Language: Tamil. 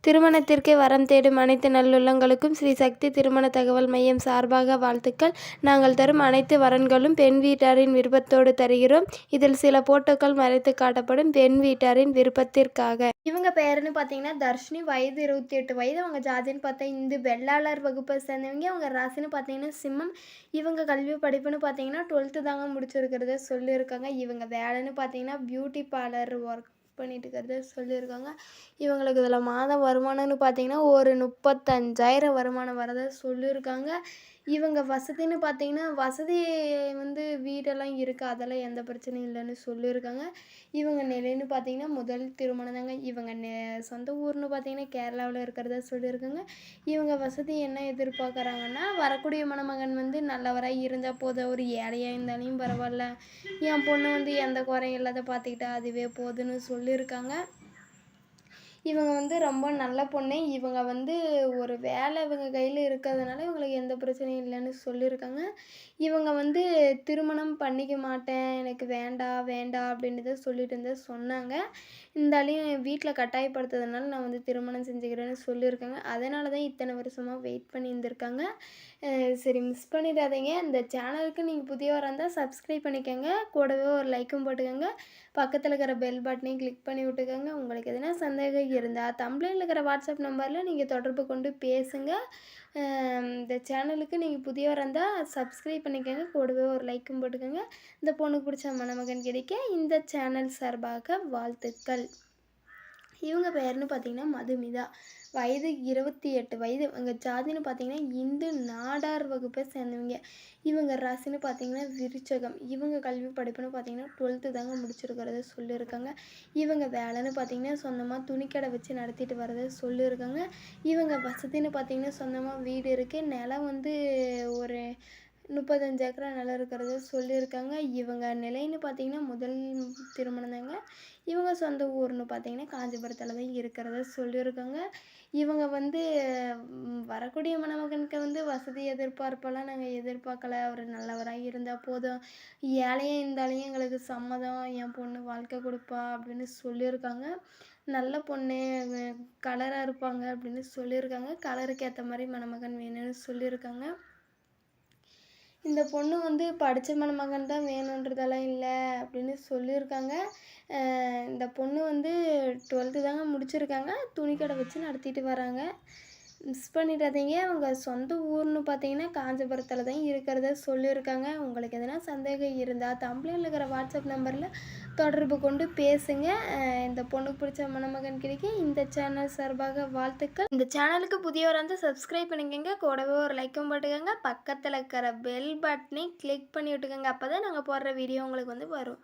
திருமணத்திற்கு வரம் தேடும் அனைத்து நல்லுள்ளங்களுக்கும் ஸ்ரீ சக்தி திருமண தகவல் மையம் சார்பாக வாழ்த்துக்கள். நாங்கள் தரும் அனைத்து வரன்களும் பெண் வீட்டாரின் விருப்பத்தோடு தருகிறோம். இதில் சில போட்டோக்கள் மறைத்து காட்டப்படும் பெண் வீட்டாரின் விருப்பத்திற்காக. இவங்க பேருன்னு பார்த்தீங்கன்னா தர்ஷினி, வயது 28 வயது. அவங்க ஜாதின்னு பார்த்தா இந்து, வெள்ளாளர் வகுப்பை சேர்ந்தவங்க. அவங்க ராசின்னு பார்த்தீங்கன்னா சிம்மம். இவங்க கல்வி படிப்புன்னு பார்த்தீங்கன்னா 12th தாங்க முடிச்சிருக்கிறத சொல்லியிருக்காங்க. இவங்க வேலைன்னு பார்த்தீங்கன்னா பியூட்டி பார்லர் ஒர்க் பண்ணிட்டு இருக்கிறத சொல்லியிருக்காங்க. இவங்களுக்கு இதில் மாத வருமானம்னு பார்த்தீங்கன்னா ஒரு 35,000 வருமானம் வரதை சொல்லியிருக்காங்க. இவங்க வசதின்னு பார்த்தீங்கன்னா வசதி வீடெல்லாம் இருக்குது, அதெல்லாம் எந்த பிரச்சனையும் இல்லைன்னு சொல்லியிருக்காங்க. இவங்க நிலைன்னு பார்த்தீங்கன்னா முதல் திருமணம் தாங்க. இவங்க சொந்த ஊர்னு பார்த்தீங்கன்னா கேரளாவில் இருக்கிறதா சொல்லியிருக்காங்க. இவங்க வசதி என்ன எதிர்பார்க்குறாங்கன்னா, வரக்கூடிய மணமகன் நல்லவராக இருந்தால் போதும், ஒரு ஏழையாக இருந்தாலையும் பரவாயில்ல, என் பொண்ணு எந்த குறையும் இல்லாத பார்த்துக்கிட்டா அதுவே போதுன்னு சொல்லியிருக்காங்க. இவங்க ரொம்ப நல்ல பொண்ணு. இவங்க ஒரு வேலை இவங்க கையில் இருக்கிறதுனால இவங்களுக்கு எந்த பிரச்சனையும் இல்லைன்னு சொல்லியிருக்காங்க. இவங்க திருமணம் பண்ணிக்க மாட்டேன், எனக்கு வேண்டாம் வேண்டாம் அப்படின்றத சொல்லிட்டு சொன்னாங்க. இருந்தாலையும் வீட்டில் கட்டாயப்படுத்துறதுனால நான் திருமணம் செஞ்சுக்கிறேன்னு சொல்லியிருக்காங்க. அதனால தான் இத்தனை வருஷமாக வெயிட் பண்ணி இருந்திருக்காங்க. சரி, மிஸ் பண்ணிடாதீங்க. இந்த சேனலுக்கு நீங்கள் புதியவராக இருந்தால் சப்ஸ்கிரைப் பண்ணிக்கோங்க, கூடவே ஒரு லைக்கும் போட்டுக்கோங்க, பக்கத்தில் இருக்கிற பெல் பட்டனையும் கிளிக் பண்ணி விட்டுக்கோங்க. உங்களுக்கு எதனா சந்தேகம் இருந்தால் தம்ப்லைனில் இருக்கிற வாட்ஸ்அப் நம்பரில் நீங்கள் தொடர்பு கொண்டு பேசுங்க. இந்த சேனலுக்கு நீங்கள் புதியவராக இருந்தால் சப்ஸ்கிரைப் பண்ணிக்கோங்க, கூடவே ஒரு லைக்கும் போட்டுக்கோங்க. இந்த பொண்ணுக்கு பிடிச்ச மணமகன் கிடைக்க இந்த சேனல் சார்பாக வாழ்த்துக்கள். இவங்க பேர்னு பார்த்தீங்கன்னா மதுமிதா, வயது 28 வயது. இவங்க ஜாதின்னு பார்த்தீங்கன்னா இந்து, நாடார் வகுப்பை சேர்ந்தவங்க. இவங்க ராசின்னு பார்த்தீங்கன்னா விருச்சகம். இவங்க கல்வி படிப்புன்னு பார்த்தீங்கன்னா 12th தாங்க முடிச்சிருக்கிறத சொல்லியிருக்காங்க. இவங்க வேலைன்னு பார்த்தீங்கன்னா சொந்தமாக துணிக்கடை வச்சு நடத்திட்டு வரதை சொல்லியிருக்காங்க. இவங்க வசதின்னு பார்த்தீங்கன்னா சொந்தமாக வீடு இருக்குது, நிலம் ஒரு 35 ஏக்கரா நிலம் இருக்கிறத சொல்லியிருக்காங்க. இவங்க நிலைன்னு பார்த்தீங்கன்னா முதல் திருமணம் தாங்க. இவங்க சொந்த ஊர்னு பார்த்தீங்கன்னா காஞ்சிபுரத்தில் தான் இருக்கிறத சொல்லியிருக்காங்க. இவங்க வரக்கூடிய மணமகனுக்கு வசதி எதிர்பார்ப்பெல்லாம் நாங்கள் எதிர்பார்க்கல, அவர் நல்லவராக இருந்தால் போதும், ஏழையாக இருந்தாலையும் எங்களுக்கு சம்மதம், என் பொண்ணு வாழ்க்கை கொடுப்பா அப்படின்னு சொல்லியிருக்காங்க. நல்ல பொண்ணு, கலராக இருப்பாங்க அப்படின்னு சொல்லியிருக்காங்க. கலருக்கு ஏற்ற மாதிரி மணமகன் வேணும்னு சொல்லியிருக்காங்க. இந்த பொண்ணு படித்த மணமகன் தான் வேணுன்றதெல்லாம் இல்லை அப்படின்னு சொல்லியிருக்காங்க. இந்த பொண்ணு 12th தாங்க முடிச்சிருக்காங்க, துணிக்கடை வச்சு நடத்திட்டு வராங்க. மிஸ் பண்ணிடாதீங்க. அவங்க சொந்த ஊர்னு பார்த்தீங்கன்னா காஞ்சிபுரத்தில் தான் இருக்கிறத சொல்லியிருக்காங்க. உங்களுக்கு எதனா சந்தேகம் இருந்தால் தம்ப்லைனில் இருக்கிற வாட்ஸ்அப் நம்பரில் தொடர்பு கொண்டு பேசுங்க. இந்த பொண்ணுக்கு பிடிச்ச மணமகன் கிடைக்க இந்த சேனல் சார்பாக வாழ்த்துக்கள். இந்த சேனலுக்கு புதியவராக இருந்தால் சப்ஸ்கிரைப் பண்ணிக்கோங்க, கூடவே ஒரு லைக்கும் போட்டுக்கோங்க, பக்கத்தில் இருக்கிற பெல் பட்டனை கிளிக் பண்ணி விட்டுக்கோங்க. அப்போ தான் நாங்கள் போடுற வீடியோ உங்களுக்கு வரும்.